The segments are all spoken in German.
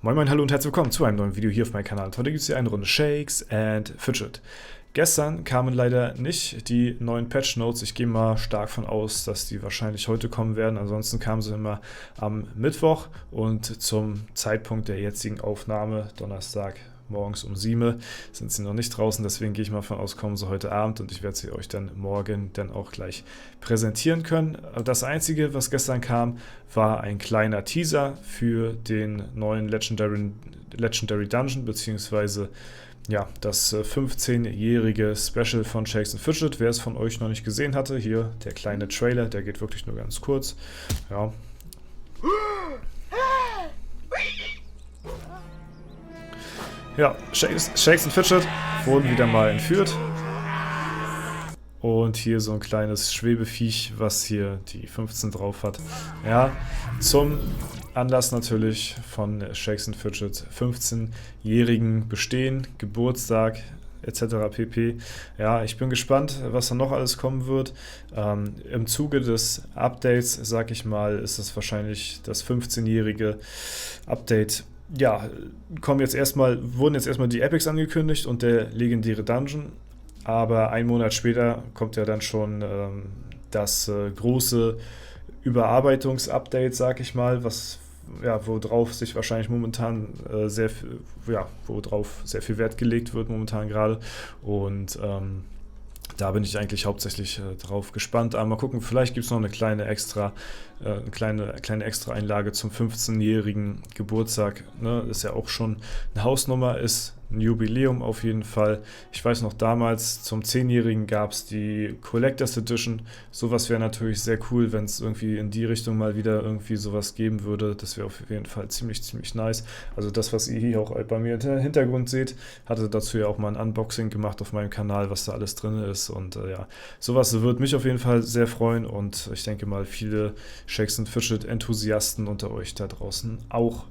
Moin moin, hallo und herzlich willkommen zu einem neuen Video hier auf meinem Kanal. Heute gibt es hier eine Runde Shakes and Fidget. Gestern kamen leider nicht die neuen Patch Notes. Ich gehe mal stark von aus, dass die wahrscheinlich heute kommen werden. Ansonsten kamen sie immer am Mittwoch und zum Zeitpunkt der jetzigen Aufnahme, Donnerstag morgens um 7, sind sie noch nicht draußen. Deswegen gehe ich mal von aus, kommen sie heute Abend und ich werde sie euch dann morgen dann auch gleich präsentieren können. Das Einzige, was gestern kam, war ein kleiner Teaser für den neuen Legendary Dungeon, beziehungsweise ja, das 15-jährige Special von Shakes and Fidget. Wer es von euch noch nicht gesehen hatte, hier der kleine Trailer, der geht wirklich nur ganz kurz. Ja. Ja, Shakes and Fidget wurden wieder mal entführt. Und hier so ein kleines Schwebeviech, was hier die 15 drauf hat. Ja, zum Anlass natürlich von Shakes and Fidget 15-jährigen Bestehen, Geburtstag etc. pp. Ja, ich bin gespannt, was da noch alles kommen wird. Im Zuge des Updates, sag ich mal, ist es wahrscheinlich das 15-jährige Update. Ja, wurden jetzt erstmal die Epics angekündigt und der legendäre Dungeon. Aber einen Monat später kommt ja dann schon das große Überarbeitungs-Update, sag ich mal, worauf sich wahrscheinlich momentan worauf sehr viel Wert gelegt wird momentan gerade. Und da bin ich eigentlich hauptsächlich drauf gespannt. Aber mal gucken, vielleicht gibt es noch eine kleine Extra-Einlage zum 15-jährigen Geburtstag. Ne? Ist ja auch schon eine Hausnummer, ist ein Jubiläum auf jeden Fall. Ich weiß noch, damals zum 10-jährigen gab es die Collectors Edition. Sowas wäre natürlich sehr cool, wenn es irgendwie in die Richtung mal wieder irgendwie sowas geben würde. Das wäre auf jeden Fall ziemlich nice. Also das, was ihr hier auch bei mir im Hintergrund seht, hatte dazu ja auch mal ein Unboxing gemacht auf meinem Kanal, was da alles drin ist. Und ja, sowas würde mich auf jeden Fall sehr freuen und ich denke mal viele Shakes and Fidget Enthusiasten unter euch da draußen auch.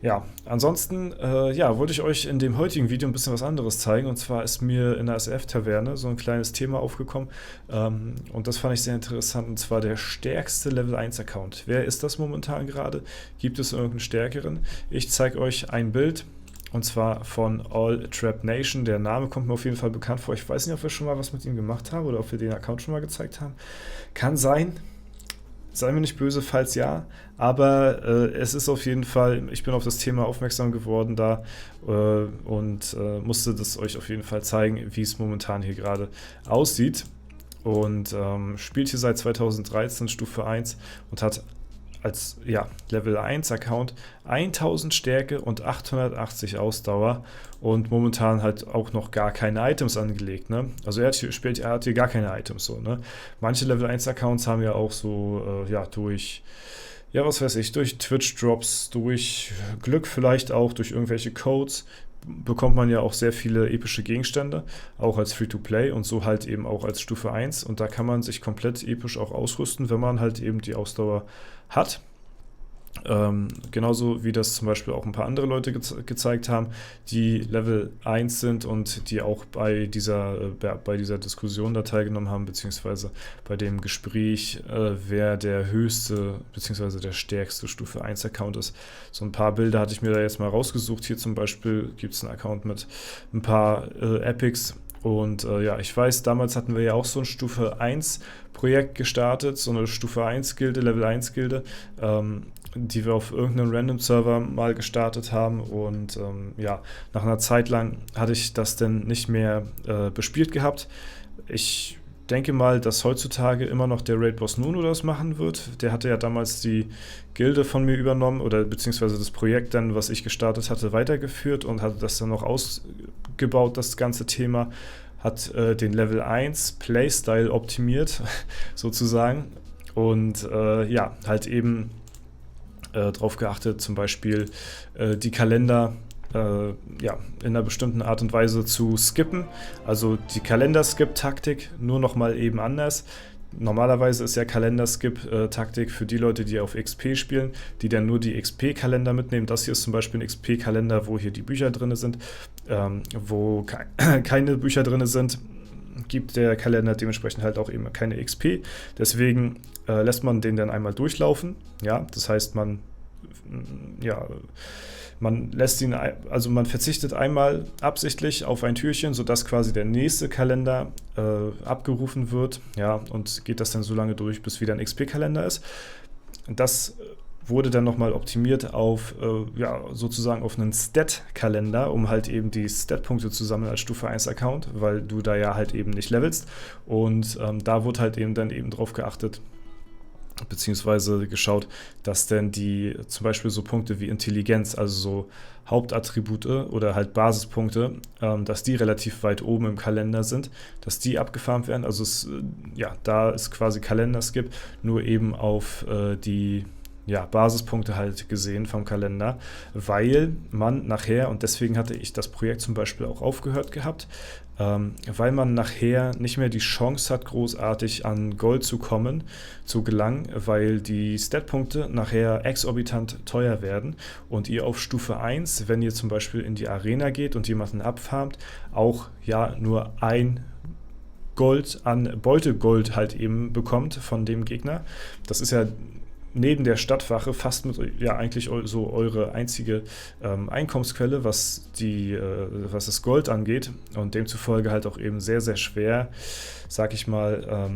Ja, ansonsten wollte ich euch in dem heutigen Video ein bisschen was anderes zeigen, und zwar ist mir in der SF-Taverne so ein kleines Thema aufgekommen und das fand ich sehr interessant, und zwar der stärkste Level 1 Account. Wer ist das momentan gerade? Gibt es irgendeinen stärkeren? Ich zeige euch ein Bild, und zwar von All Trap Nation. Der Name kommt mir auf jeden Fall bekannt vor. Ich weiß nicht, ob wir schon mal was mit ihm gemacht haben oder ob wir den Account schon mal gezeigt haben. Kann sein. Sei mir nicht böse, falls ja, aber es ist auf jeden Fall, ich bin auf das Thema aufmerksam geworden da und musste das euch auf jeden Fall zeigen, wie es momentan hier gerade aussieht. Und spielt hier seit 2013 Stufe 1 und hat als Level 1 Account 1000 Stärke und 880 Ausdauer und momentan halt auch noch gar keine Items angelegt, ne? Also er hat hier gar keine Items so, ne? Manche Level 1 Accounts haben ja auch so durch durch Twitch Drops, durch Glück vielleicht auch, durch irgendwelche Codes bekommt man ja auch sehr viele epische Gegenstände, auch als Free-to-Play und so halt eben auch als Stufe 1, und da kann man sich komplett episch auch ausrüsten, wenn man halt eben die Ausdauer hat. Genauso wie das zum Beispiel auch ein paar andere Leute gezeigt haben, die Level 1 sind und die auch bei dieser Diskussion da teilgenommen haben, beziehungsweise bei dem Gespräch, wer der höchste beziehungsweise der stärkste Stufe 1 Account ist. So ein paar Bilder hatte ich mir da jetzt mal rausgesucht. Hier zum Beispiel gibt es einen Account mit ein paar Epics. Und ich weiß, damals hatten wir ja auch so ein Stufe 1 Projekt gestartet, so eine Stufe 1 Gilde, Level 1 Gilde, die wir auf irgendeinem Random-Server mal gestartet haben, und nach einer Zeit lang hatte ich das dann nicht mehr bespielt gehabt. Ich denke mal, dass heutzutage immer noch der Raid Boss Nuno das machen wird. Der hatte ja damals die Gilde von mir übernommen, oder beziehungsweise das Projekt dann, was ich gestartet hatte, weitergeführt und hatte das dann noch ausgebaut, das ganze Thema, hat den Level 1 Playstyle optimiert, sozusagen, und halt eben darauf geachtet, zum Beispiel die Kalender in einer bestimmten Art und Weise zu skippen. Also die Kalender-Skip-Taktik nur nochmal eben anders. Normalerweise ist ja Kalender-Skip-Taktik für die Leute, die auf XP spielen, die dann nur die XP-Kalender mitnehmen. Das hier ist zum Beispiel ein XP-Kalender, wo hier die Bücher drin sind, wo keine Bücher drin sind. gibt der Kalender dementsprechend halt auch eben keine XP. Deswegen lässt man den dann einmal durchlaufen. Ja, das heißt, man lässt ihn, also man verzichtet einmal absichtlich auf ein Türchen, sodass quasi der nächste Kalender abgerufen wird, ja, und geht das dann so lange durch, bis wieder ein XP-Kalender ist. Das wurde dann nochmal optimiert auf, sozusagen auf einen Stat-Kalender, um halt eben die Stat-Punkte zu sammeln als Stufe 1-Account, weil du da ja halt eben nicht levelst. Und da wurde halt eben dann eben drauf geachtet, beziehungsweise geschaut, dass denn die zum Beispiel so Punkte wie Intelligenz, also so Hauptattribute oder halt Basispunkte, dass die relativ weit oben im Kalender sind, dass die abgefarmt werden. Also da es quasi Kalender-Skip, nur eben auf die Basispunkte halt gesehen vom Kalender, weil man nachher, und deswegen hatte ich das Projekt zum Beispiel auch aufgehört gehabt, weil man nachher nicht mehr die Chance hat, großartig an Gold zu gelangen, weil die Statpunkte nachher exorbitant teuer werden und ihr auf Stufe 1, wenn ihr zum Beispiel in die Arena geht und jemanden abfarmt, auch nur ein Gold an Beutegold halt eben bekommt von dem Gegner. Das ist ja neben der Stadtwache fast eigentlich so eure einzige Einkommensquelle, was das Gold angeht, und demzufolge halt auch eben sehr, sehr schwer, sag ich mal,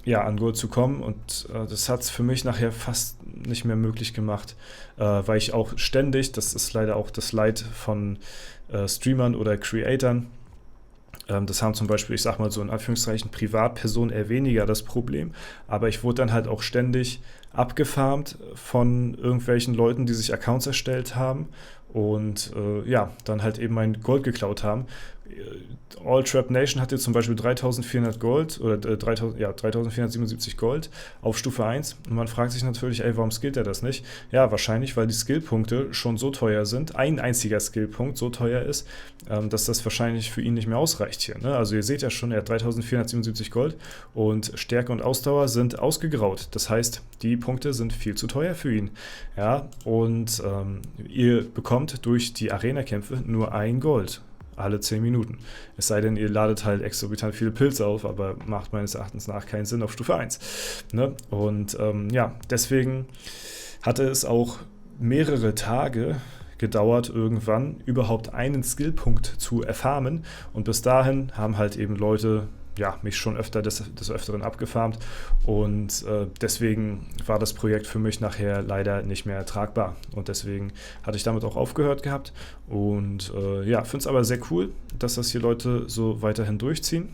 an Gold zu kommen, und das hat es für mich nachher fast nicht mehr möglich gemacht, weil ich auch ständig, das ist leider auch das Leid von Streamern oder Creatoren, das haben zum Beispiel, ich sag mal so in Anführungszeichen, Privatpersonen eher weniger das Problem, aber ich wurde dann halt auch ständig abgefarmt von irgendwelchen Leuten, die sich Accounts erstellt haben und dann halt eben mein Gold geklaut haben. All Trap Nation hatte zum Beispiel 3400 Gold oder 3477 Gold auf Stufe 1, und man fragt sich natürlich, warum skillt er das nicht? Ja, wahrscheinlich, weil die Skillpunkte schon so teuer sind, ein einziger Skillpunkt so teuer ist, dass das wahrscheinlich für ihn nicht mehr ausreicht hier, ne? Also ihr seht ja schon, er hat 3477 Gold und Stärke und Ausdauer sind ausgegraut. Das heißt, die Punkte sind viel zu teuer für ihn. Ja, und ihr bekommt durch die Arena-Kämpfe nur ein Gold alle 10 Minuten. Es sei denn, ihr ladet halt exorbitant viele Pilze auf, aber macht meines Erachtens nach keinen Sinn auf Stufe 1. Ne? Und deswegen hatte es auch mehrere Tage gedauert, irgendwann überhaupt einen Skillpunkt zu erfarmen. Und bis dahin haben halt eben Leute mich schon des Öfteren abgefarmt, und deswegen war das Projekt für mich nachher leider nicht mehr tragbar, und deswegen hatte ich damit auch aufgehört gehabt, und finde es aber sehr cool, dass das hier Leute so weiterhin durchziehen.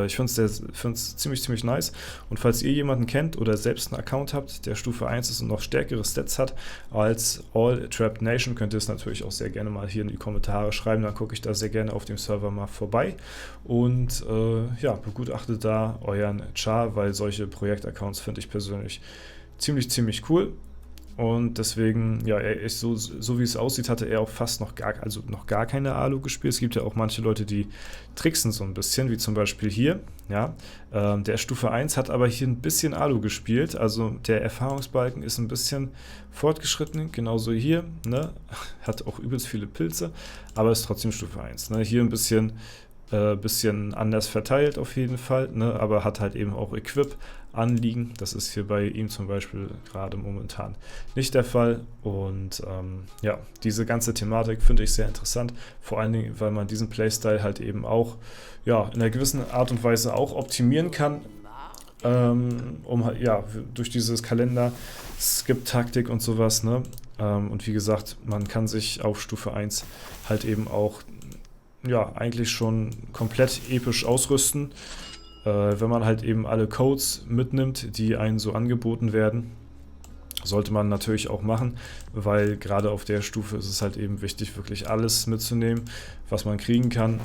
Ich finde es ziemlich nice, und falls ihr jemanden kennt oder selbst einen Account habt, der Stufe 1 ist und noch stärkere Stats hat als All Trap Nation, könnt ihr es natürlich auch sehr gerne mal hier in die Kommentare schreiben, dann gucke ich da sehr gerne auf dem Server mal vorbei und begutachtet da euren Char, weil solche Projektaccounts finde ich persönlich ziemlich cool. Und deswegen, so wie es aussieht, hatte er auch fast noch gar keine Alu gespielt. Es gibt ja auch manche Leute, die tricksen so ein bisschen, wie zum Beispiel hier. Ja, der Stufe 1 hat aber hier ein bisschen Alu gespielt. Also der Erfahrungsbalken ist ein bisschen fortgeschritten, genauso hier. Ne? Hat auch übelst viele Pilze, aber ist trotzdem Stufe 1. Ne? Hier ein bisschen anders verteilt auf jeden Fall, ne? Aber hat halt eben auch Equip-Anliegen. Das ist hier bei ihm zum Beispiel gerade momentan nicht der Fall. Und diese ganze Thematik finde ich sehr interessant, vor allen Dingen, weil man diesen Playstyle halt eben auch in einer gewissen Art und Weise auch optimieren kann, durch dieses Kalender-Skip-Taktik und sowas, ne? Und wie gesagt, man kann sich auf Stufe 1 halt eben auch eigentlich schon komplett episch ausrüsten, wenn man halt eben alle Codes mitnimmt, die einem so angeboten werden. Sollte man natürlich auch machen, weil gerade auf der Stufe ist es halt eben wichtig, wirklich alles mitzunehmen, was man kriegen kann.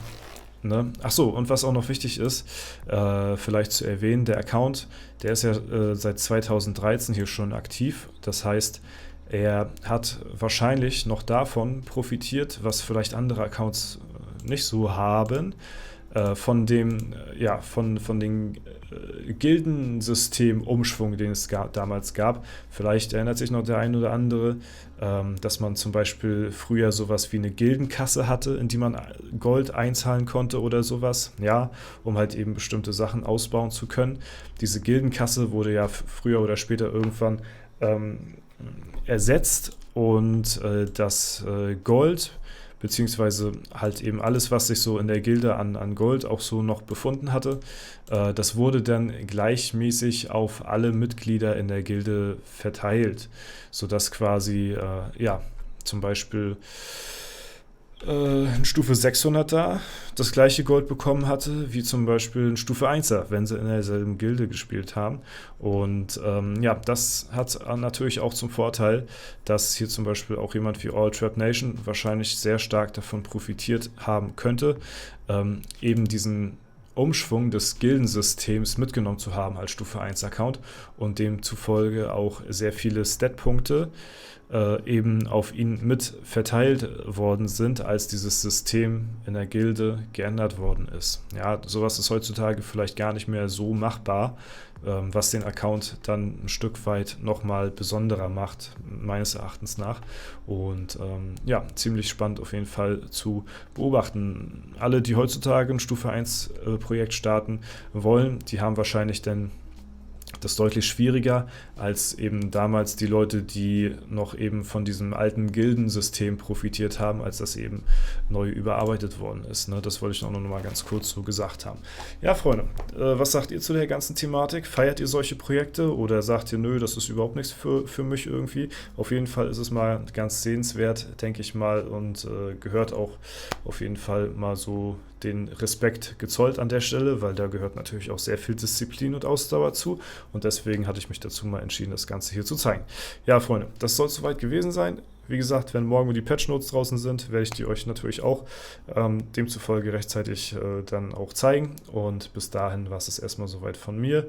Ne? Achso, und was auch noch wichtig ist, vielleicht zu erwähnen, der Account, der ist ja seit 2013 hier schon aktiv. Das heißt, er hat wahrscheinlich noch davon profitiert, was vielleicht andere Accounts nicht so haben, von den Gildensystem-Umschwung, den es damals gab. Vielleicht erinnert sich noch der ein oder andere, dass man zum Beispiel früher sowas wie eine Gildenkasse hatte, in die man Gold einzahlen konnte oder sowas, ja, um halt eben bestimmte Sachen ausbauen zu können. Diese Gildenkasse wurde ja früher oder später irgendwann ersetzt und das Gold beziehungsweise halt eben alles, was sich so in der Gilde an Gold auch so noch befunden hatte, das wurde dann gleichmäßig auf alle Mitglieder in der Gilde verteilt, sodass quasi, zum Beispiel ein Stufe 600er das gleiche Gold bekommen hatte, wie zum Beispiel ein Stufe 1er, wenn sie in derselben Gilde gespielt haben. Und das hat natürlich auch zum Vorteil, dass hier zum Beispiel auch jemand wie All Trap Nation wahrscheinlich sehr stark davon profitiert haben könnte, eben diesen Umschwung des Gildensystems mitgenommen zu haben als Stufe 1 Account und demzufolge auch sehr viele Stat-Punkte eben auf ihn mit verteilt worden sind, als dieses System in der Gilde geändert worden ist. Ja, sowas ist heutzutage vielleicht gar nicht mehr so machbar, was den Account dann ein Stück weit nochmal besonderer macht, meines Erachtens nach. Und ziemlich spannend auf jeden Fall zu beobachten. Alle, die heutzutage ein Stufe 1 Projekt starten wollen, die haben wahrscheinlich dann das ist deutlich schwieriger als eben damals die Leute, die noch eben von diesem alten Gildensystem profitiert haben, als das eben neu überarbeitet worden ist. Ne? Das wollte ich auch noch mal ganz kurz so gesagt haben. Ja, Freunde, was sagt ihr zu der ganzen Thematik? Feiert ihr solche Projekte oder sagt ihr, nö, das ist überhaupt nichts für mich irgendwie? Auf jeden Fall ist es mal ganz sehenswert, denke ich mal, und gehört auch auf jeden Fall mal so den Respekt gezollt an der Stelle, weil da gehört natürlich auch sehr viel Disziplin und Ausdauer zu und deswegen hatte ich mich dazu mal entschieden, das Ganze hier zu zeigen. Ja, Freunde, das soll es soweit gewesen sein. Wie gesagt, wenn morgen die Patch-Notes draußen sind, werde ich die euch natürlich auch demzufolge rechtzeitig dann auch zeigen und bis dahin war es erstmal soweit von mir.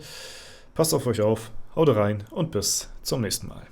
Passt auf euch auf, haut rein und bis zum nächsten Mal.